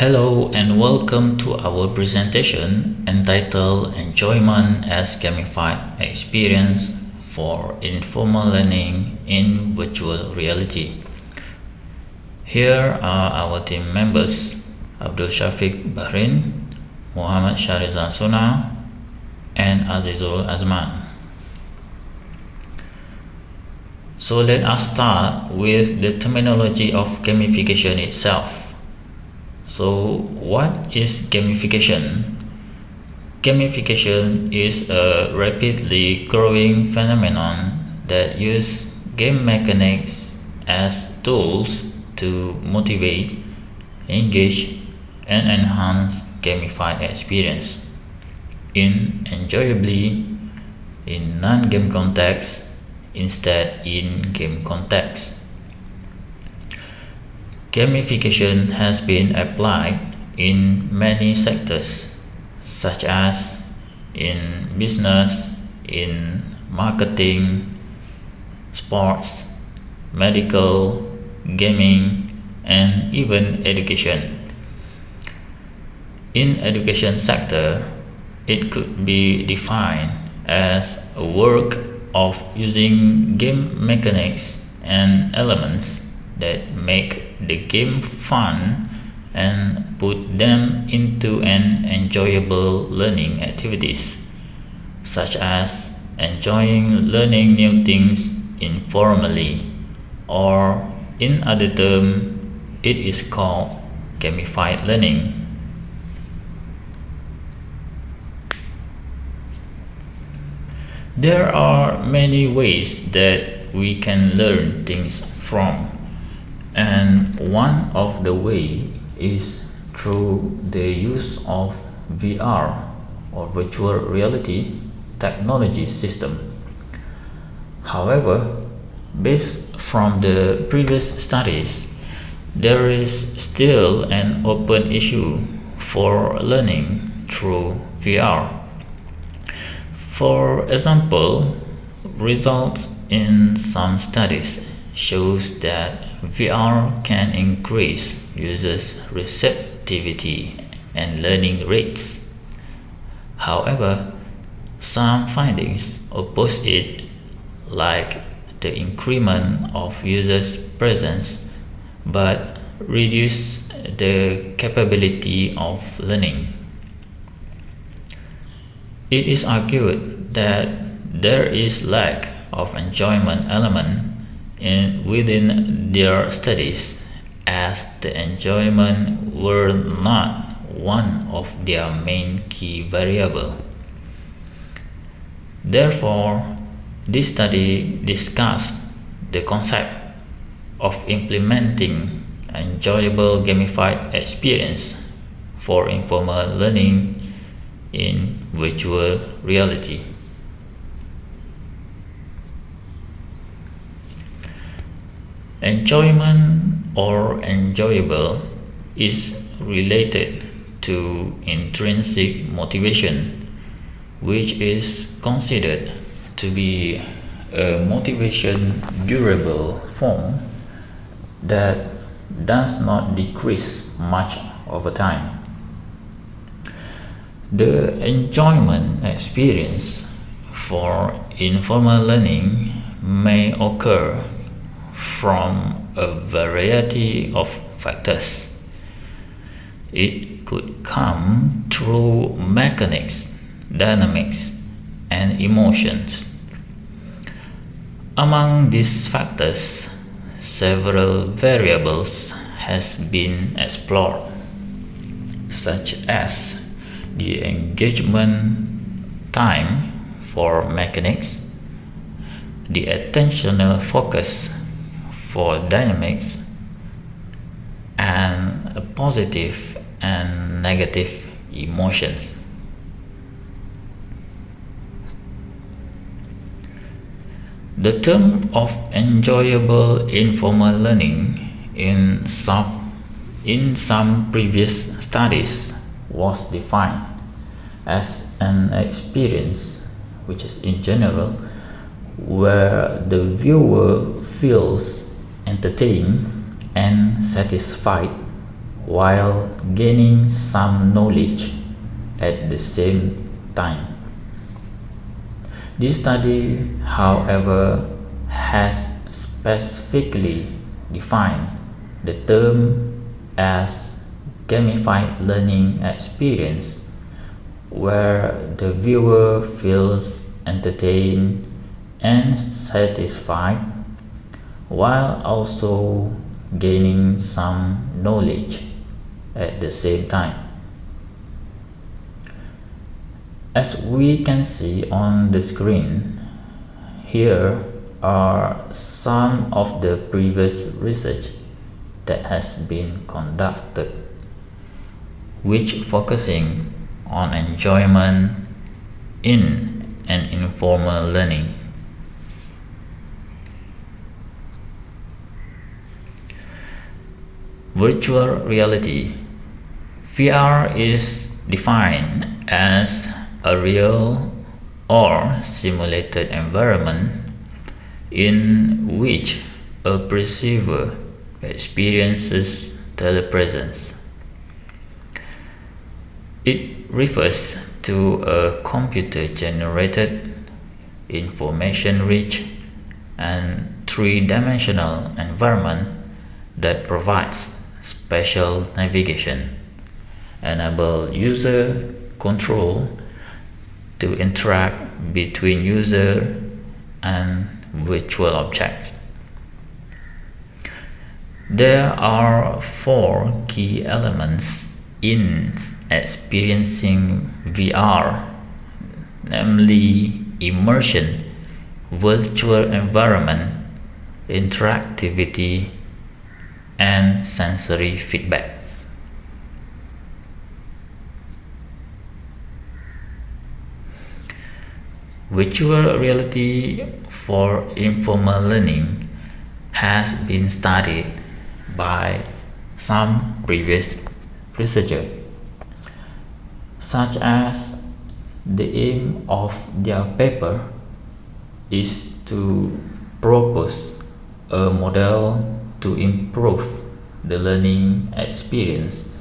Hello and welcome to our presentation entitled Enjoyment as Gamified Experience for Informal Learning in Virtual Reality. Here are our team members: Abdul Syafiq Bahrin, Muhammad Shahrizal Sunar, and Azizul Azman. So let us start with the terminology of gamification itself. So what is gamification? Gamification is a rapidly growing phenomenon that uses game mechanics as tools to motivate, engage, and enhance gamified experience enjoyably in non-game context instead in game context. Gamification has been applied in many sectors, such as in business, in marketing, sports, medical, gaming, and even education. In education sector, it could be defined as a work of using game mechanics and elements that make the game fun and put them into an enjoyable learning activities, such as enjoying learning new things informally, or in other terms, it is called gamified learning. There are many ways that we can learn things from, and one of the way is through the use of VR or virtual reality technology system. However, based from the previous studies, there is still an open issue for learning through VR. For example, results in some studies shows that VR can increase users' receptivity and learning rates. However, some findings oppose it, like the increment of users' presence, but reduce the capability of learning. It is argued that there is lack of enjoyment element within their studies, as the enjoyment were not one of their main key variable. Therefore, this study discussed the concept of implementing enjoyable gamified experience for informal learning in virtual reality. Enjoyment or enjoyable is related to intrinsic motivation, which is considered to be a motivation durable form that does not decrease much over time. The enjoyment experience for informal learning may occur from a variety of factors. It could come through mechanics, dynamics, and emotions. Among these factors, several variables has been explored, such as the engagement time for mechanics, the attentional focus for dynamics, and positive and negative emotions. The term of enjoyable informal learning in some previous studies was defined as an experience which is in general where the viewer feels entertained and satisfied while gaining some knowledge at the same time. This study, however, has specifically defined the term as gamified learning experience, where the viewer feels entertained and satisfied while also gaining some knowledge at the same time. As we can see on the screen, here are some of the previous research that has been conducted, which focusing on enjoyment in and informal learning. Virtual reality. VR is defined as a real or simulated environment in which a perceiver experiences telepresence. It refers to a computer-generated, information-rich, and three-dimensional environment that provides spatial navigation, enable user control to interact between user and virtual objects. There are four key elements in experiencing VR, namely immersion, virtual environment, interactivity, and sensory feedback. Virtual reality for informal learning has been studied by some previous researchers, such as the aim of their paper is to propose a model to improve the learning experience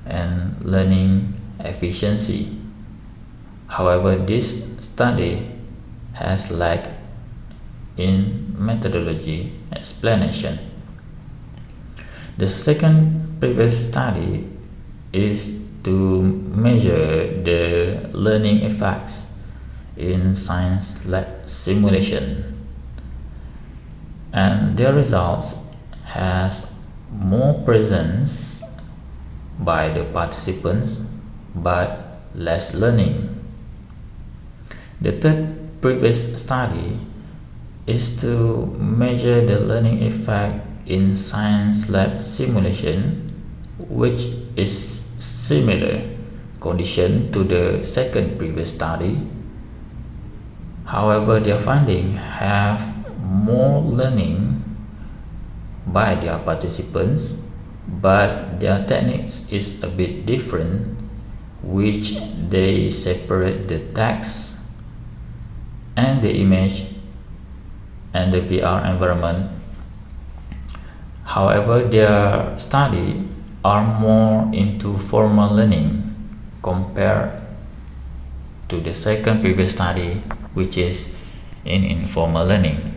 and learning efficiency. However, this study has lacked in methodology explanation. The second previous study is to measure the learning effects in science lab simulation, and their results has more presence by the participants but less learning. The third previous study is to measure the learning effect in science lab simulation, which is similar condition to the second previous study. However, their findings have more learning by their participants, but their techniques is a bit different, which they separate the text and the image and the VR environment. However, their study are more into formal learning compared to the second previous study, which is in informal learning.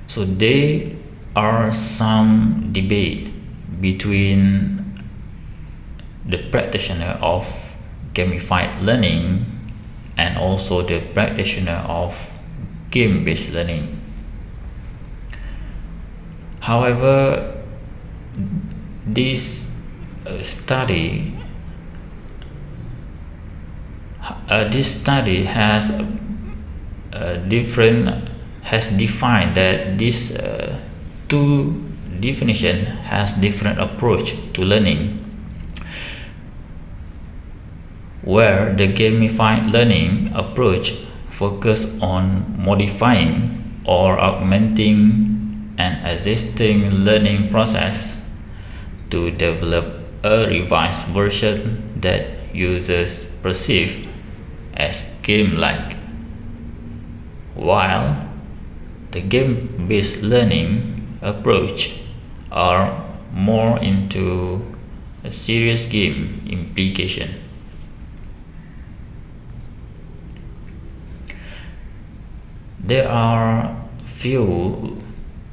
So there are some debate between the practitioner of gamified learning and also the practitioner of game-based learning. However, this study has defined that these two definition has different approach to learning, where the gamified learning approach focus on modifying or augmenting an existing learning process to develop a revised version that users perceive as game-like, while the game-based learning approach are more into a serious game implication. There are few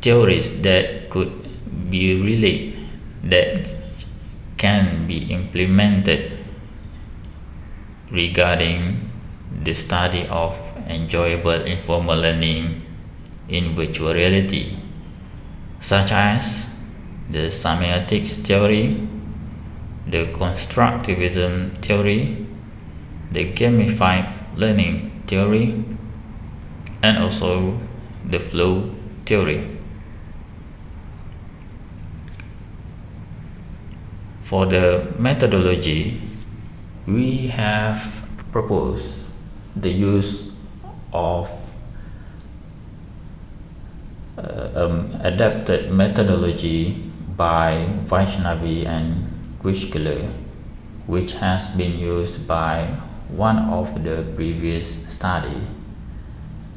theories that could be related that can be implemented regarding the study of enjoyable informal learning in virtual reality, such as the semiotics theory, the constructivism theory, the gamified learning theory, and also the flow theory. For the methodology, we have proposed the use of adapted methodology by Vaishnavi and Quishkler, which has been used by one of the previous study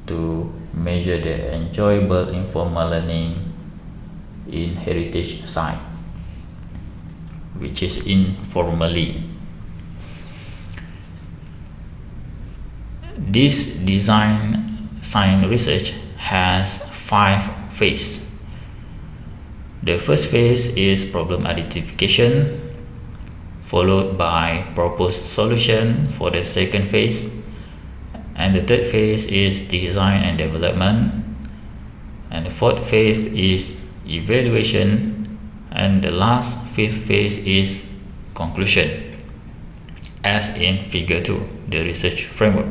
to measure the enjoyable informal learning in heritage site, which is informally. This design science research has 5 phases. The first phase is problem identification, followed by proposed solution for the second phase, and the third phase is design and development, and the fourth phase is evaluation, and the last fifth phase is conclusion, as in figure 2, the research framework.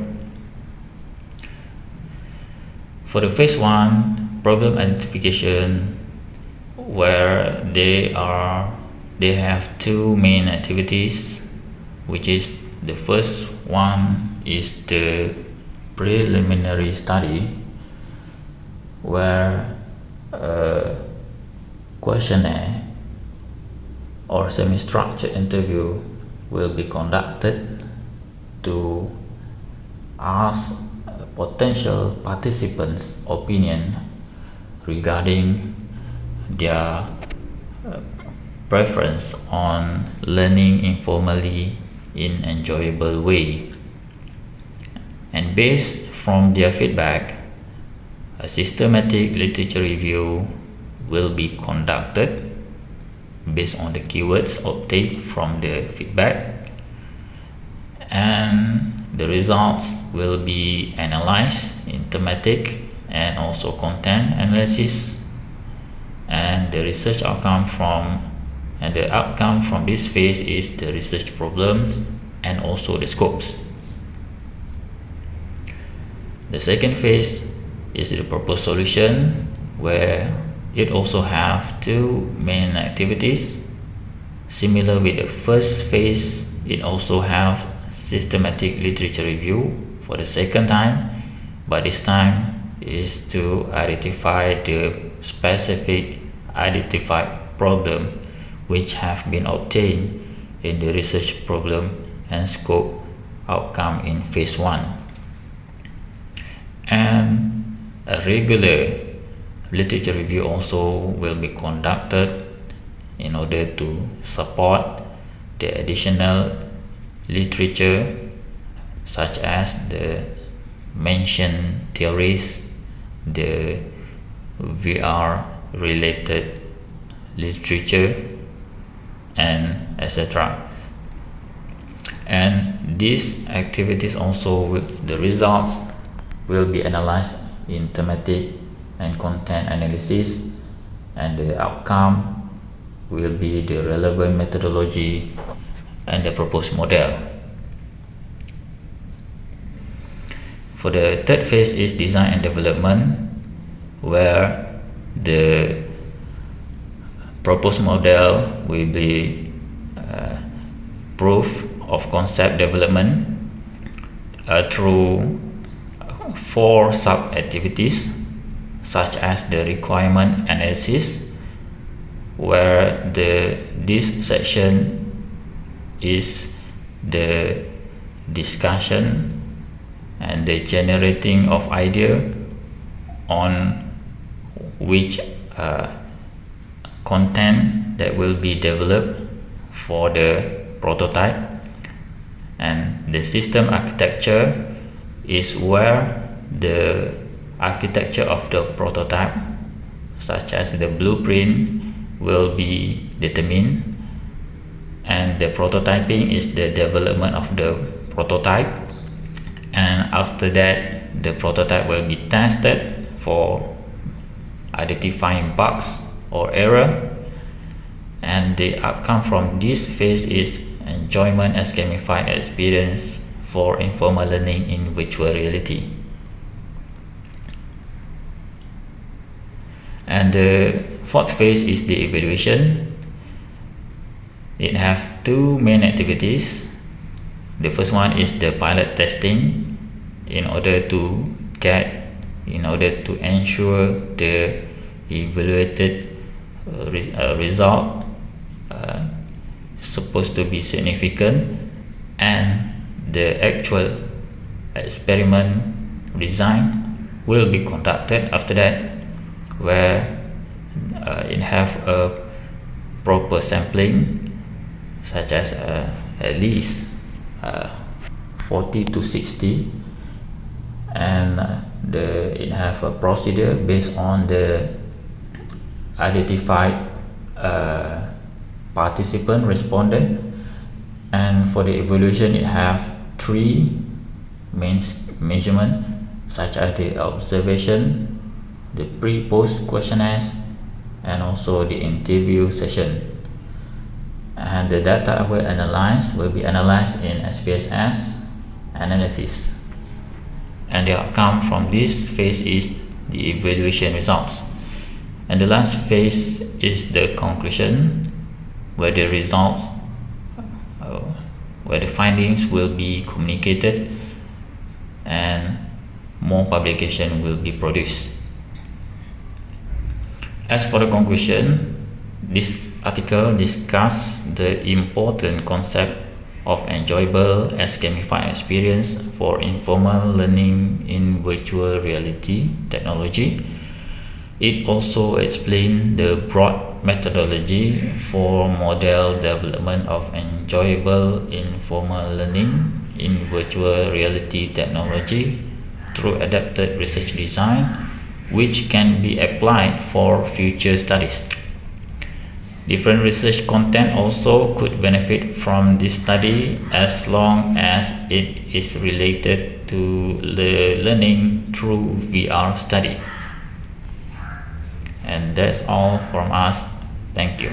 For the phase 1, problem identification, where they have 2 main activities, which is the first one is the preliminary study, where a questionnaire or semi-structured interview will be conducted to ask potential participants' opinion regarding their preference on learning informally in enjoyable way. And based from their feedback, a systematic literature review will be conducted based on the keywords obtained from the feedback, and the results will be analyzed in thematic and also content analysis, and the outcome from this phase is the research problems and also the scopes. The second phase is the proposed solution, where it also have 2 main activities. Similar with the first phase, it also have systematic literature review for the second time, but this time is to identify the specific identified problem which have been obtained in the research problem and scope outcome in phase 1. And a regular literature review also will be conducted in order to support the additional literature, such as the mentioned theories, the VR related literature, and etc. And these activities also the results will be analyzed in thematic and content analysis, and the outcome will be the relevant methodology and the proposed model. For the third phase is design and development, where the proposed model will be proof of concept development through 4 sub-activities, such as the requirement analysis, where this section is the discussion and the generating of idea on which content that will be developed for the prototype, and the system architecture is where the architecture of the prototype, such as the blueprint, will be determined, and the prototyping is the development of the prototype, and after that the prototype will be tested for identifying bugs or error, and the outcome from this phase is enjoyment as gamified experience for informal learning in virtual reality. And the fourth phase is the evaluation. It have two main activities. The first one is the pilot testing in order to ensure the evaluated result supposed to be significant, and the actual experiment design will be conducted after that, where it have a proper sampling, such as at least 40 to 60, and it have a procedure based on the identified participant respondent. And for the evaluation, it have three main measurement, such as the observation, the pre-post questionnaires, and also the interview session. And the data will be analyzed in SPSS analysis, and the outcome from this phase is the evaluation results. And the last phase is the conclusion, where the results where the findings will be communicated and more publication will be produced. As for the conclusion, this article discusses the important concept of enjoyable as gamified experience for informal learning in virtual reality technology. It also explains the broad methodology for model development of enjoyable informal learning in virtual reality technology through adapted research design, which can be applied for future studies. Different research content also could benefit from this study as long as it is related to the learning through VR study. And that's all from us. Thank you.